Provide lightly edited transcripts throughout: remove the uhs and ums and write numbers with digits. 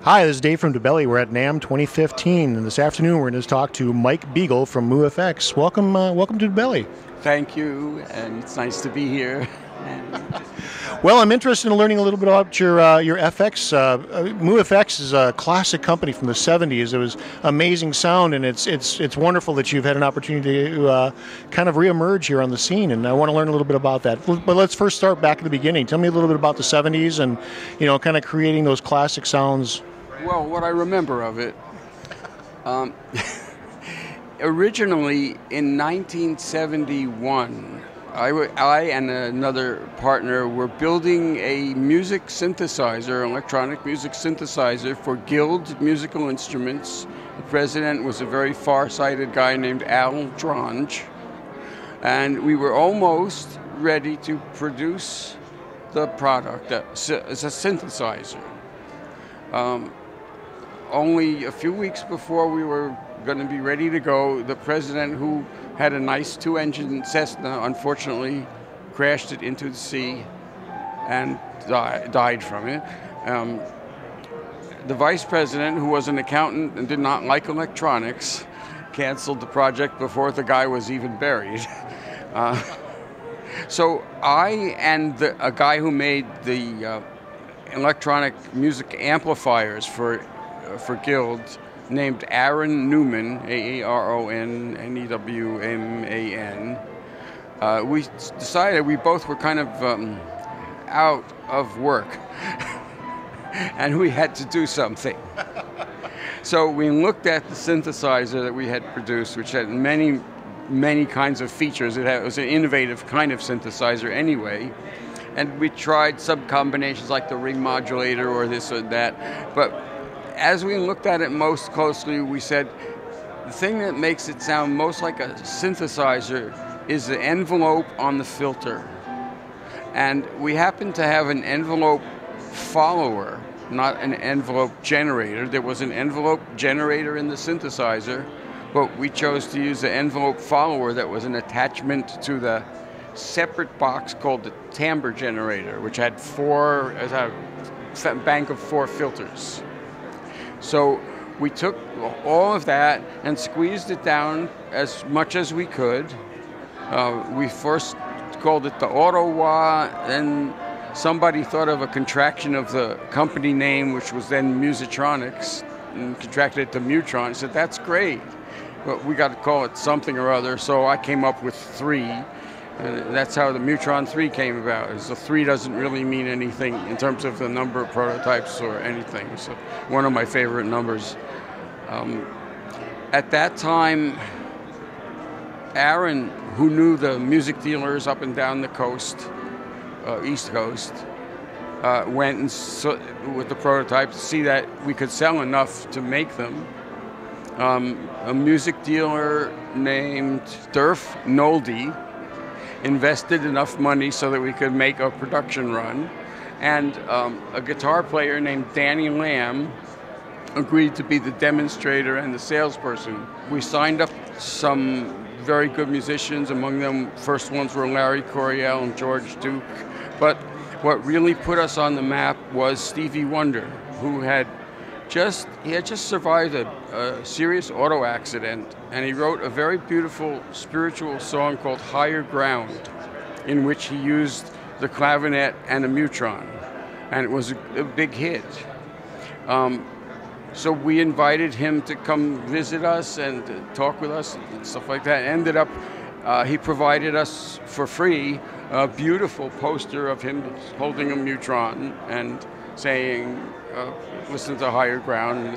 Hi, this is Dave from DaBelly. We're at NAMM 2015, and this afternoon we're going to talk to Mike Beigel from MuFX. Welcome, welcome to DaBelly. Thank you, and it's nice to be here. Well, I'm interested in learning a little bit about your FX. MuFX is a classic company from the '70s. It was amazing sound, and it's wonderful that you've had an opportunity to kind of reemerge here on the scene. And I want to learn a little bit about that. But let's first start back at the beginning. Tell me a little bit about the '70s and kind of creating those classic sounds. Well, what I remember of it, originally in 1971, I and another partner were building a music synthesizer, electronic music synthesizer for Guild Musical Instruments. The president was a very far-sighted guy named Al Dronge, and we were almost ready to produce the product as a synthesizer. Only a few weeks before we were going to be ready to go, the president, who had a nice two-engine Cessna, unfortunately crashed it into the sea and died from it. The vice president, who was an accountant and did not like electronics, canceled the project before the guy was even buried. So I and a guy who made the electronic music amplifiers for Guild, named Aaron Newman, Aaron-Newman, we decided we both were kind of out of work and we had to do something. So we looked at the synthesizer that we had produced, which had many kinds of features. It was an innovative kind of synthesizer anyway. And we tried sub-combinations like the ring modulator or this or that. But as we looked at it most closely, we said the thing that makes it sound most like a synthesizer is the envelope on the filter. And we happen to have an envelope follower, not an envelope generator. There was an envelope generator in the synthesizer, but we chose to use the envelope follower that was an attachment to the separate box called the timbre generator, which had a bank of 4 filters. So we took all of that and squeezed it down as much as we could. We first called it the Auto-Wah, then somebody thought of a contraction of the company name, which was then Musitronics, and contracted it to Mutron. I said, that's great, but we got to call it something or other. So I came up with 3. And that's how the Mutron 3 came about. The 3 doesn't really mean anything in terms of the number of prototypes or anything. So one of my favorite numbers. At that time, Aaron, who knew the music dealers up and down the coast, East Coast, went and with the prototypes to see that we could sell enough to make them. A music dealer named Durf Nolde invested enough money so that we could make a production run, and a guitar player named Danny Lamb agreed to be the demonstrator and the salesperson. We signed up some very good musicians. Among them, first ones were Larry Coryell and George Duke, but what really put us on the map was Stevie Wonder, who had just survived a serious auto accident, and he wrote a very beautiful spiritual song called Higher Ground, in which he used the clavinet and a Mutron, and it was a big hit. So we invited him to come visit us and talk with us and stuff like that. Ended up, he provided us for free a beautiful poster of him holding a Mutron and saying, listen to Higher Ground. And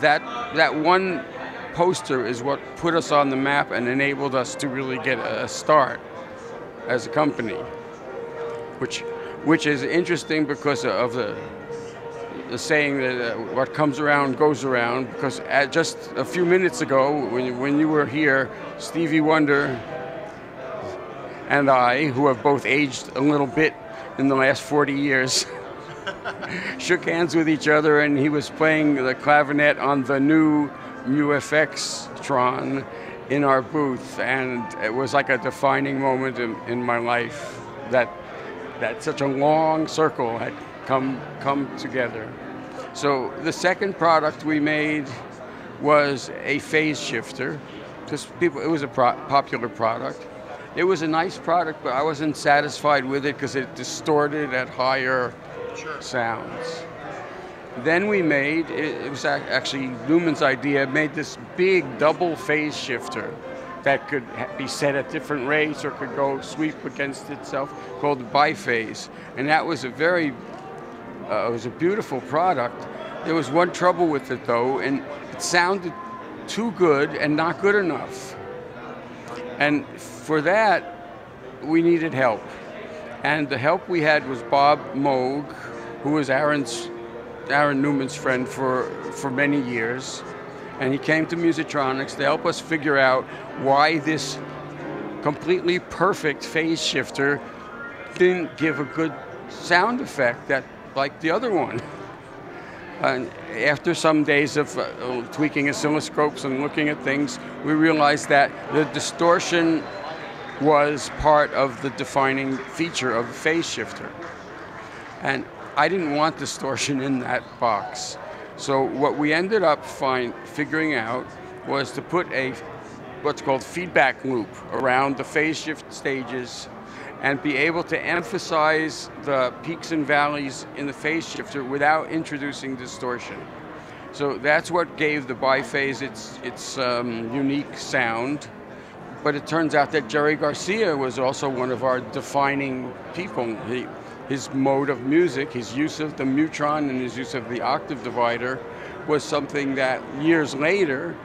that one poster is what put us on the map and enabled us to really get a start as a company, which is interesting because of the saying that what comes around goes around, because just a few minutes ago when you were here, Stevie Wonder and I, who have both aged a little bit in the last 40 years, shook hands with each other, and he was playing the clavinet on the new MuFX Tron in our booth, and it was like a defining moment in my life that such a long circle had come together. So the second product we made was a phase shifter. It was a popular product. It was a nice product, but I wasn't satisfied with it because it distorted at higher sounds. Then we made, it was actually Newman's idea, made this big double phase shifter that could be set at different rates or could go sweep against itself, called the biphase. And that was it was a beautiful product. There was one trouble with it though, and it sounded too good and not good enough. And for that, we needed help. And the help we had was Bob Moog, who was Aaron Newman's friend for many years. And he came to Musitronics to help us figure out why this completely perfect phase shifter didn't give a good sound effect like the other one. And after some days of tweaking oscilloscopes and looking at things, we realized that the distortion was part of the defining feature of the phase shifter. And I didn't want distortion in that box. So what we ended up figuring out was to put what's called feedback loop around the phase shift stages and be able to emphasize the peaks and valleys in the phase shifter without introducing distortion. So that's what gave the biphase its unique sound. But it turns out that Jerry Garcia was also one of our defining people. His mode of music, his use of the Mutron and his use of the octave divider was something that years later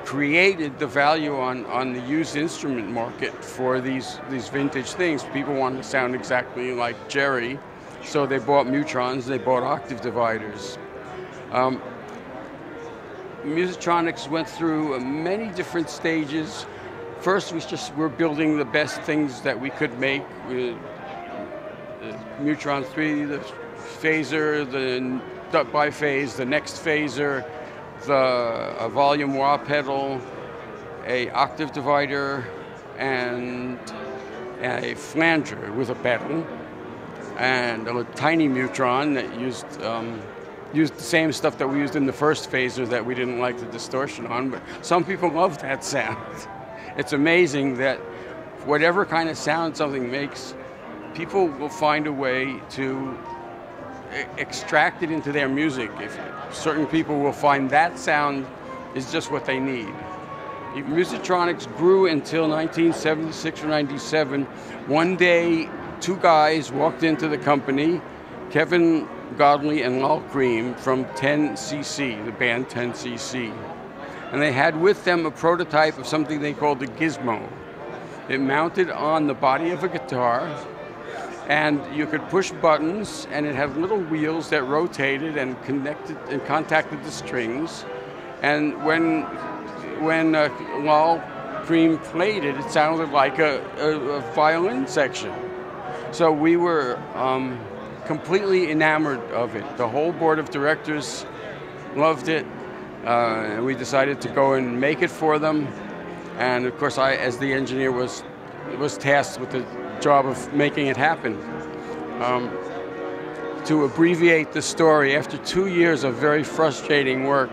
created the value on the used instrument market for these vintage things. People wanted to sound exactly like Jerry, so they bought Mutrons, they bought octave dividers. Musitronics went through many different stages. First, we're building the best things that we could make with Mutron 3, the phaser, the biphase, the next phaser, a volume wah pedal, a octave divider, and a flanger with a pedal, and a tiny Mutron that used the same stuff that we used in the first phaser that we didn't like the distortion on, but some people love that sound. It's amazing that whatever kind of sound something makes, people will find a way to extract it into their music. If certain people will find that sound is just what they need. Musitronics grew until 1976 or 97. One day, two guys walked into the company, Kevin Godley and Lal Cream from 10cc, the band 10cc. And they had with them a prototype of something they called the Gizmo. It mounted on the body of a guitar, and you could push buttons, and it had little wheels that rotated and connected and contacted the strings. And when Lal Cream played it, it sounded like a violin section. So we were completely enamored of it. The whole board of directors loved it. And we decided to go and make it for them. And of course, I, as the engineer, was tasked with the job of making it happen. To abbreviate the story, after 2 years of very frustrating work,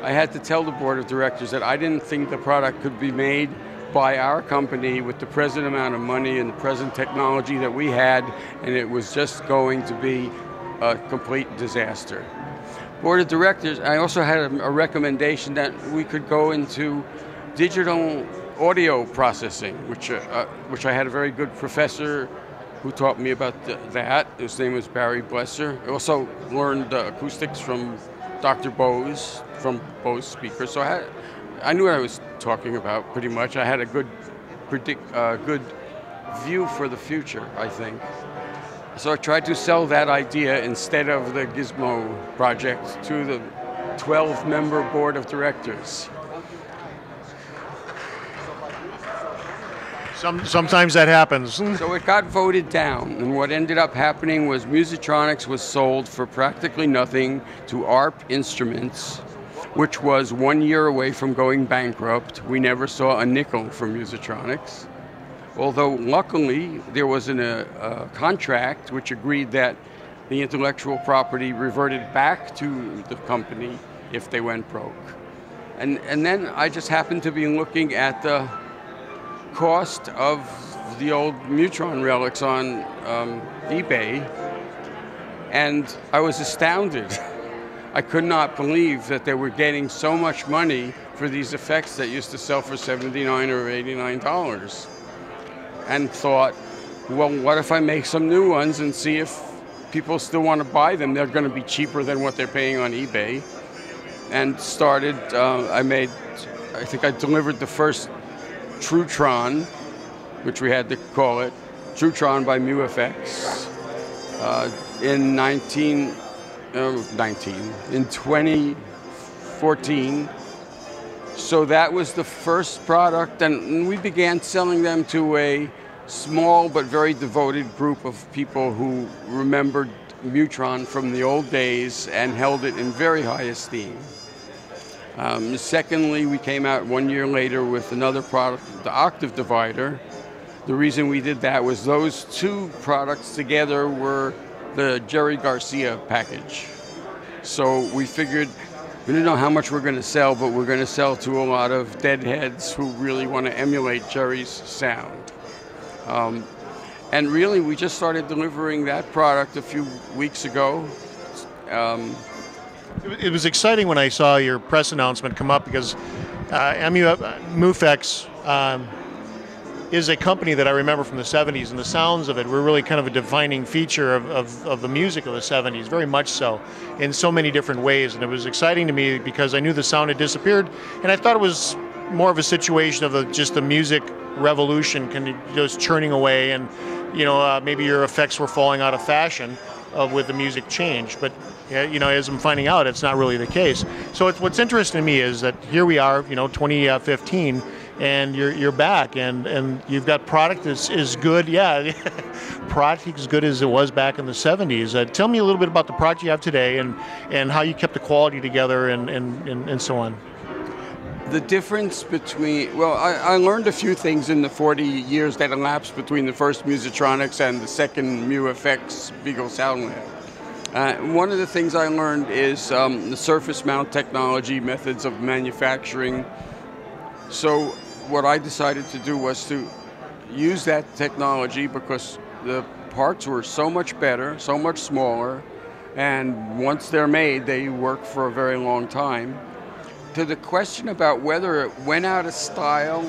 I had to tell the board of directors that I didn't think the product could be made by our company with the present amount of money and the present technology that we had, and it was just going to be a complete disaster. Board of directors, I also had a recommendation that we could go into digital audio processing, which I had a very good professor who taught me about that. His name was Barry Blesser. I also learned acoustics from Dr. Bose, from Bose speakers. So I knew what I was talking about pretty much. I had a good view for the future, I think. So I tried to sell that idea instead of the Gizmo project to the 12-member board of directors. Sometimes that happens. So it got voted down, and what ended up happening was Musitronics was sold for practically nothing to ARP Instruments, which was 1 year away from going bankrupt. We never saw a nickel from Musitronics. Although luckily there was a contract which agreed that the intellectual property reverted back to the company if they went broke. And then I just happened to be looking at the cost of the old Mutron relics on eBay, and I was astounded. I could not believe that they were getting so much money for these effects that used to sell for $79 or $89, and thought, well, what if I make some new ones and see if people still want to buy them? They're going to be cheaper than what they're paying on eBay. And started, I think I delivered the first Trutron, which we had to call it, Trutron by MuFX, in 2014. So that was the first product, and we began selling them to a small but very devoted group of people who remembered Mutron from the old days and held it in very high esteem. Secondly, we came out 1 year later with another product, the Octave Divider. The reason we did that was those two products together were the Jerry Garcia package. So we figured, we didn't know how much we're going to sell, but we're going to sell to a lot of deadheads who really want to emulate Jerry's sound. And really, we just started delivering that product a few weeks ago. It was exciting when I saw your press announcement come up, because MuFX is a company that I remember from the 70s, and the sounds of it were really kind of a defining feature of the music of the 70s, very much so, in so many different ways. And it was exciting to me because I knew the sound had disappeared, and I thought it was more of a situation of just the music revolution kind of just churning away, and maybe your effects were falling out of fashion with the music change. But as I'm finding out, it's not really the case. So what's interesting to me is that here we are, 2015, and you're back, and you've got product that's as good, product as good as it was back in the 70s. Tell me a little bit about the product you have today, and how you kept the quality together, and so on. The difference between, well, I learned a few things in the 40 years that elapsed between the first Musitronics and the second MuFX Beigel Sound Lab. One of the things I learned is the surface mount technology, methods of manufacturing. So what I decided to do was to use that technology, because the parts were so much better, so much smaller, and once they're made, they work for a very long time. To the question about whether it went out of style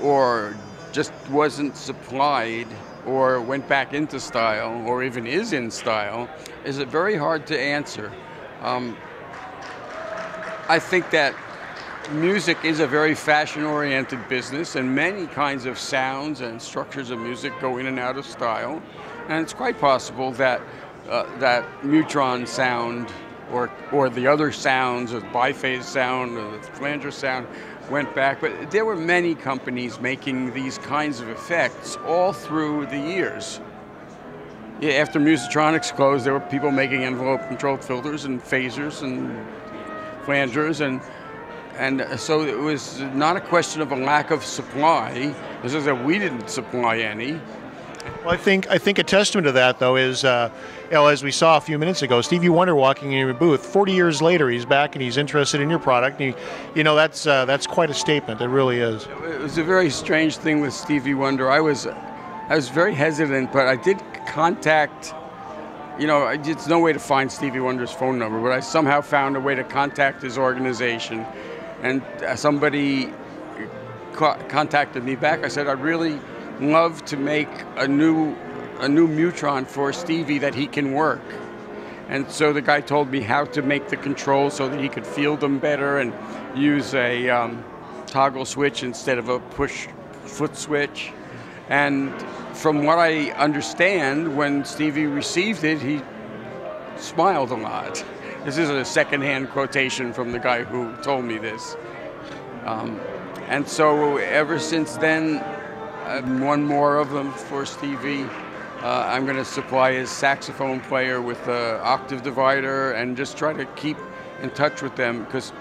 or just wasn't supplied or went back into style or even is in style is very hard to answer. I think that music is a very fashion-oriented business, and many kinds of sounds and structures of music go in and out of style. And it's quite possible that that Mutron sound or the other sounds, or the biphase sound, or the flanger sound, went back. But there were many companies making these kinds of effects all through the years. After Musitronics closed, there were people making envelope-controlled filters and phasers and flangers, and so it was not a question of a lack of supply. This is that we didn't supply any. Well, I think a testament to that, though, is as we saw a few minutes ago, Stevie Wonder walking in your booth. 40 years later, he's back and he's interested in your product. And that's quite a statement. It really is. It was a very strange thing with Stevie Wonder. I was very hesitant, but I did contact. It's no way to find Stevie Wonder's phone number, but I somehow found a way to contact his organization, and somebody contacted me back. I said, I'd really love to make a new Mutron for Stevie that he can work. And so the guy told me how to make the controls so that he could field them better and use a toggle switch instead of a push foot switch. And from what I understand, when Stevie received it, he smiled a lot. This is a secondhand quotation from the guy who told me this. And so ever since then, one more of them for Stevie. I'm going to supply his saxophone player with the Octave Divider and just try to keep in touch with them, because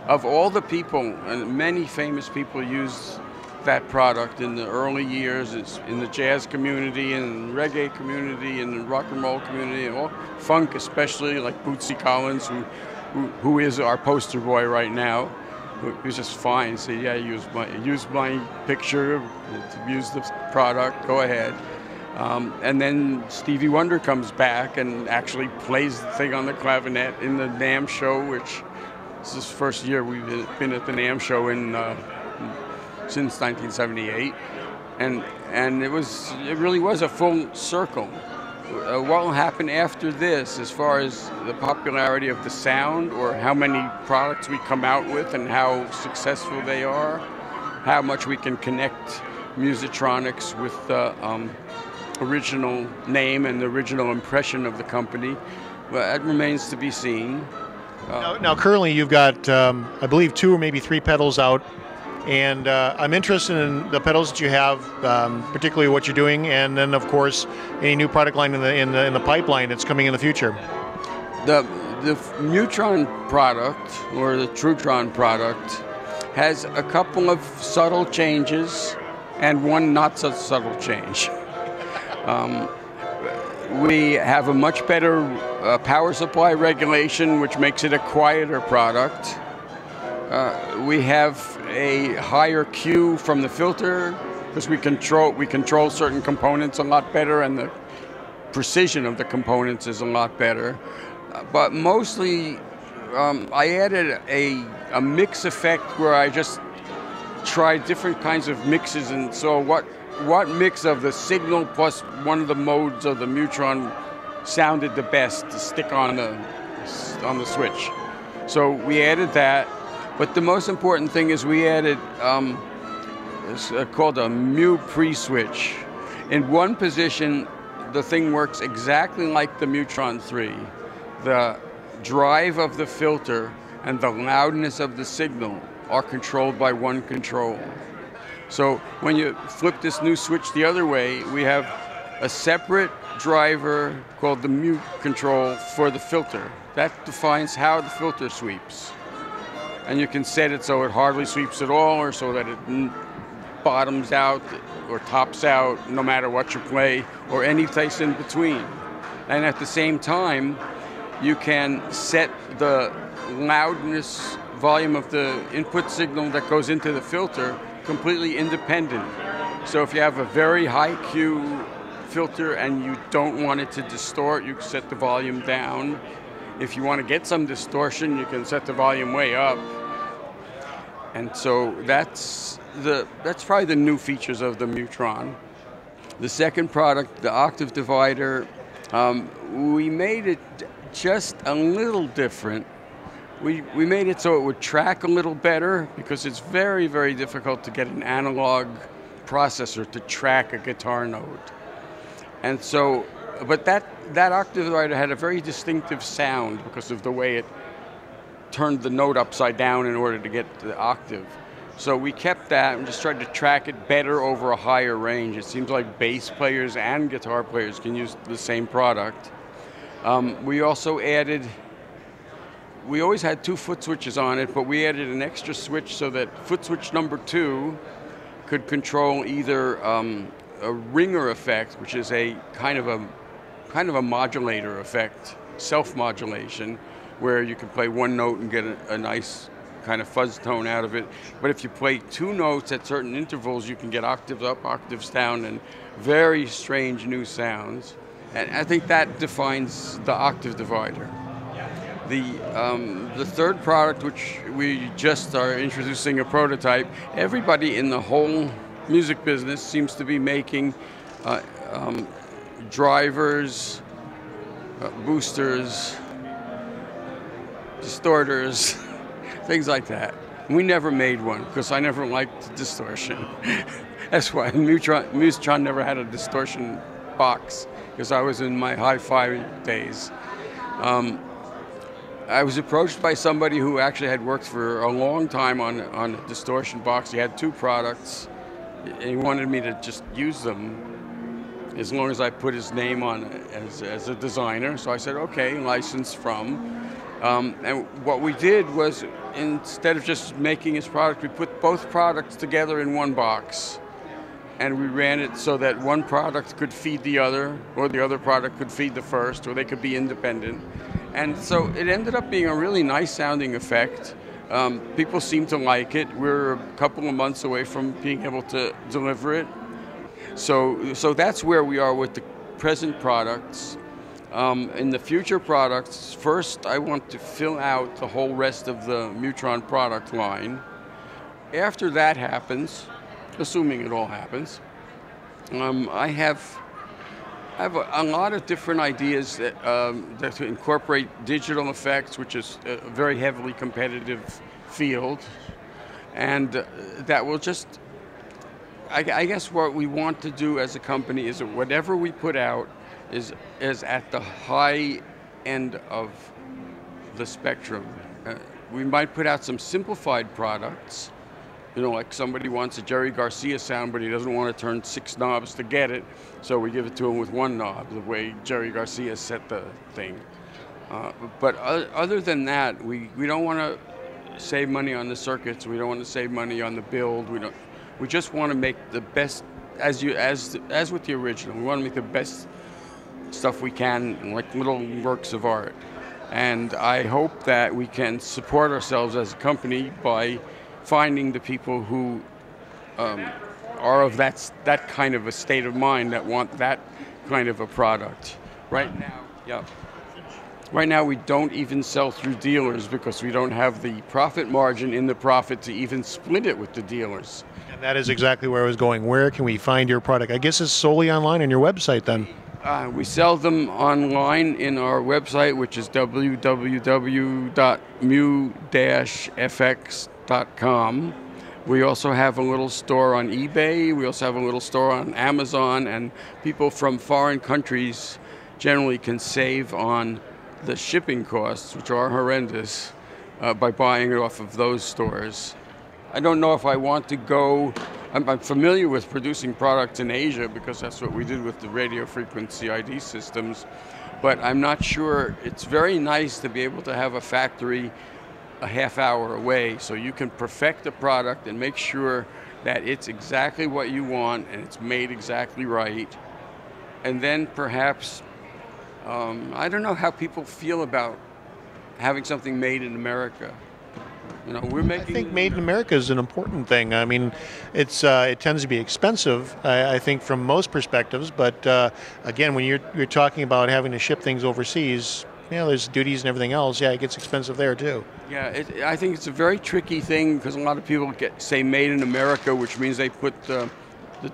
of all the people, and many famous people use that product in the early years. It's in the jazz community and reggae community and the rock and roll community and all, funk especially, like Bootsy Collins, who is our poster boy right now. He was just fine. So yeah, use my picture, use the product, go ahead. And then Stevie Wonder comes back and actually plays the thing on the clavinet in the NAMM show, which this is the first year we've been at the NAMM show since 1978, and it really was a full circle. What will happen after this, as far as the popularity of the sound, or how many products we come out with and how successful they are, how much we can connect Musitronics with the original name and the original impression of the company, well, that remains to be seen. Now, currently you've got, I believe, 2 or maybe 3 pedals out, and I'm interested in the pedals that you have, particularly what you're doing, and then, of course, any new product line in the pipeline that's coming in the future. The Mutron product, or the Trutron product, has a couple of subtle changes and one not so subtle change. We have a much better power supply regulation, which makes it a quieter product. We have a higher Q from the filter because we control certain components a lot better, and the precision of the components is a lot better. But mostly, I added a mix effect where I just tried different kinds of mixes and saw what mix of the signal plus one of the modes of the Mutron sounded the best to stick on the switch. So we added that, but the most important thing is we added it's called a Mu pre-switch. In one position, the thing works exactly like the Mutron 3. The drive of the filter and the loudness of the signal are controlled by one control. So when you flip this new switch the other way, we have a separate driver called the mute control for the filter. That defines how the filter sweeps. And you can set it so it hardly sweeps at all, or so that it bottoms out or tops out no matter what you play, or any place in between. And at the same time, you can set the loudness volume of the input signal that goes into the filter completely independent. So if you have a very high Q filter and you don't want it to distort, you can set the volume down. If you want to get some distortion, you can set the volume way up. And so that's probably the new features of the Mutron. The second product, the octave divider, we made it just a little different. We made it so it would track a little better, because it's very, very difficult to get an analog processor to track a guitar note. And so, but that octave divider had a very distinctive sound because of the way it turned the note upside down in order to get the octave. So we kept that and just tried to track it better over a higher range. It seems like bass players and guitar players can use the same product. We also added, we always had 2 foot switches on it, but we added an extra switch so that foot switch number 2 could control either a ringer effect, which is a kind of a modulator effect, self-modulation, where you can play one note and get a nice kind of fuzz tone out of it. But if you play 2 notes at certain intervals, you can get octaves up, octaves down, and very strange new sounds. And I think that defines the octave divider. The third product, which we just are introducing a prototype, everybody in the whole music business seems to be making drivers, boosters, distorters, things like that. We never made one because I never liked distortion. That's why Musitron never had a distortion box, because I was in my hi-fi days. I was approached by somebody who actually had worked for a long time on a distortion box. He had 2 products, and he wanted me to just use them. as long as I put his name on it as a designer. So I said, okay, license from. And what we did was, instead of just making his product, we put both products together in one box. And we ran it so that one product could feed the other, or the other product could feed the first, or they could be independent. And so it ended up being a really nice sounding effect. People seem to like it. We're a couple of months away from being able to deliver it. So that's where we are with the present products. In the future products, first I want to fill out the whole rest of the Mutron product line. After that happens, assuming it all happens, I have a lot of different ideas that incorporate digital effects, which is a very heavily competitive field, and that will just, I guess what we want to do as a company is that whatever we put out is at the high end of the spectrum. We might put out some simplified products, like somebody wants a Jerry Garcia sound, but he doesn't want to turn 6 knobs to get it, so we give it to him with 1 knob, the way Jerry Garcia set the thing. But other than that, we don't want to save money on the circuits. We don't want to save money on the build. We just want to make the best, as with the original. We want to make the best stuff we can, like little works of art. And I hope that we can support ourselves as a company by finding the people who are of that kind of a state of mind, that want that kind of a product. Right now we don't even sell through dealers because we don't have the profit margin in the profit to even split it with the dealers. And that is exactly where I was going. Where can we find your product? I guess it's solely online on your website then. We sell them online in our website, which is www.mu-fx.com. We also have a little store on eBay. We also have a little store on Amazon, and people from foreign countries generally can save on the shipping costs, which are horrendous, by buying it off of those stores. I don't know if I want to go. I'm familiar with producing products in Asia because that's what we did with the radio frequency ID systems, but I'm not sure. It's very nice to be able to have a factory a half hour away so you can perfect the product and make sure that it's exactly what you want and it's made exactly right. And then perhaps, I don't know how people feel about having something made in America. I think made in America is an important thing. I mean, it tends to be expensive, I think, from most perspectives. But again, when you're talking about having to ship things overseas, there's duties and everything else. Yeah, it gets expensive there too. Yeah, I think it's a very tricky thing because a lot of people say made in America, which means they put the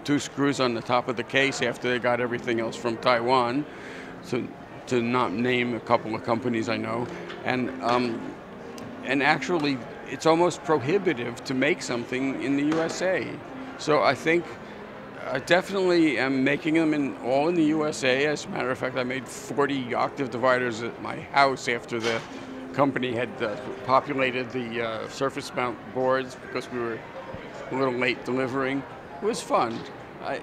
2 screws on the top of the case after they got everything else from Taiwan. To not name a couple of companies I know, and actually it's almost prohibitive to make something in the USA. So I think I definitely am making them all in the USA. As a matter of fact, I made 40 octave dividers at my house after the company had populated the surface mount boards because we were a little late delivering. It was fun.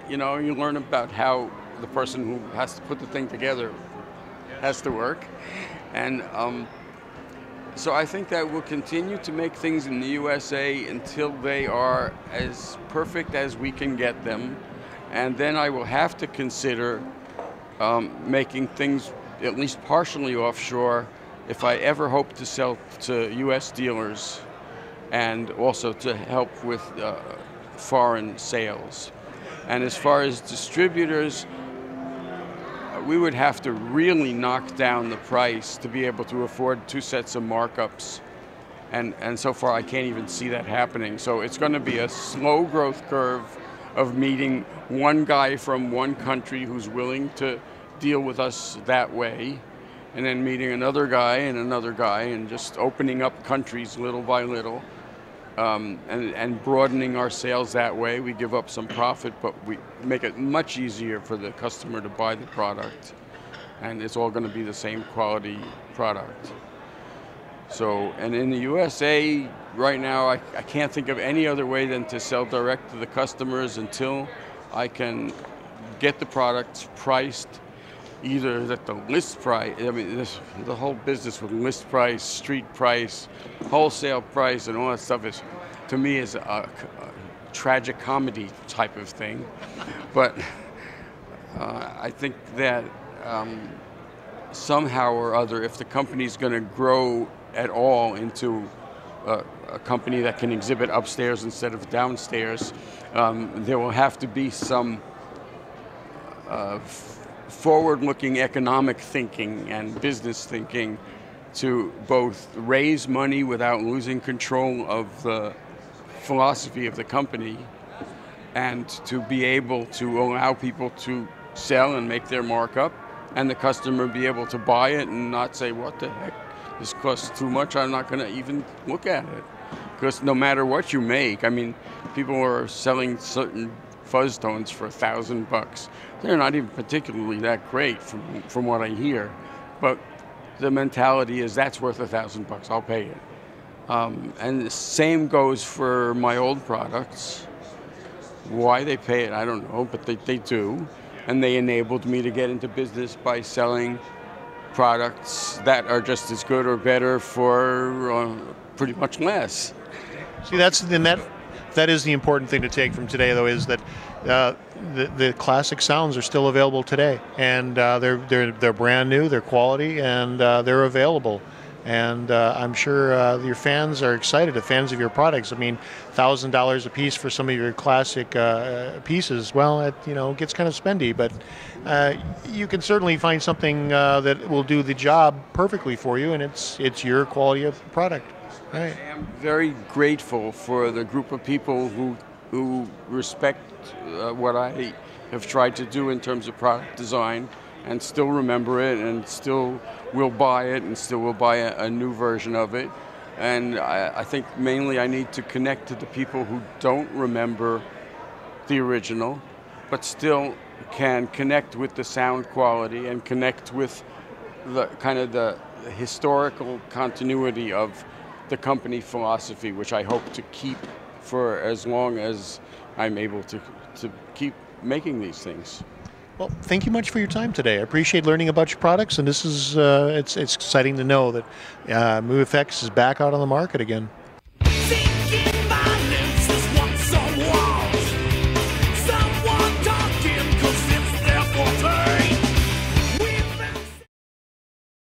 You learn about how the person who has to put the thing together has to work. And so I think that we'll continue to make things in the USA until they are as perfect as we can get them. And then I will have to consider making things at least partially offshore if I ever hope to sell to US dealers and also to help with foreign sales. And as far as distributors, we would have to really knock down the price to be able to afford 2 sets of markups. And so far I can't even see that happening. So it's going to be a slow growth curve of meeting one guy from one country who's willing to deal with us that way, and then meeting another guy and just opening up countries little by little. And broadening our sales that way. We give up some profit, but we make it much easier for the customer to buy the product. And it's all going to be the same quality product. So, and in the USA, right now, I can't think of any other way than to sell direct to the customers until I can get the products priced either at the list price. I mean, the whole business with list price, street price, wholesale price, and all that stuff is, to me, is a tragic comedy type of thing. But I think that somehow or other, if the company's going to grow at all into a company that can exhibit upstairs instead of downstairs, there will have to be some forward-looking economic thinking and business thinking to both raise money without losing control of the philosophy of the company, and to be able to allow people to sell and make their markup, and the customer be able to buy it and not say, what the heck, this costs too much, I'm not going to even look at it. Because no matter what you make, I mean, people are selling certain fuzz tones for $1,000. They're not even particularly that great from what I hear, but the mentality is that's worth $1,000, I'll pay it. And the same goes for my old products. Why they pay it, I don't know, but they do. And they enabled me to get into business by selling products that are just as good or better for pretty much less. See, that is the important thing to take from today, though, is that the classic sounds are still available today, and they're brand new, they're quality, and they're available. And I'm sure your fans are excited, the fans of your products. I mean, $1,000 a piece for some of your classic pieces, well, it gets kind of spendy, but you can certainly find something that will do the job perfectly for you, and it's your quality of product. Right. I am very grateful for the group of people who respect what I have tried to do in terms of product design, and still remember it, and still will buy it, and still will buy a new version of it. And I think mainly I need to connect to the people who don't remember the original, but still can connect with the sound quality and connect with the kind of the historical continuity of the company philosophy, which I hope to keep for as long as I'm able to keep making these things. Well, thank you much for your time today. I appreciate learning about your products, and this is it's exciting to know that MuFX is back out on the market again.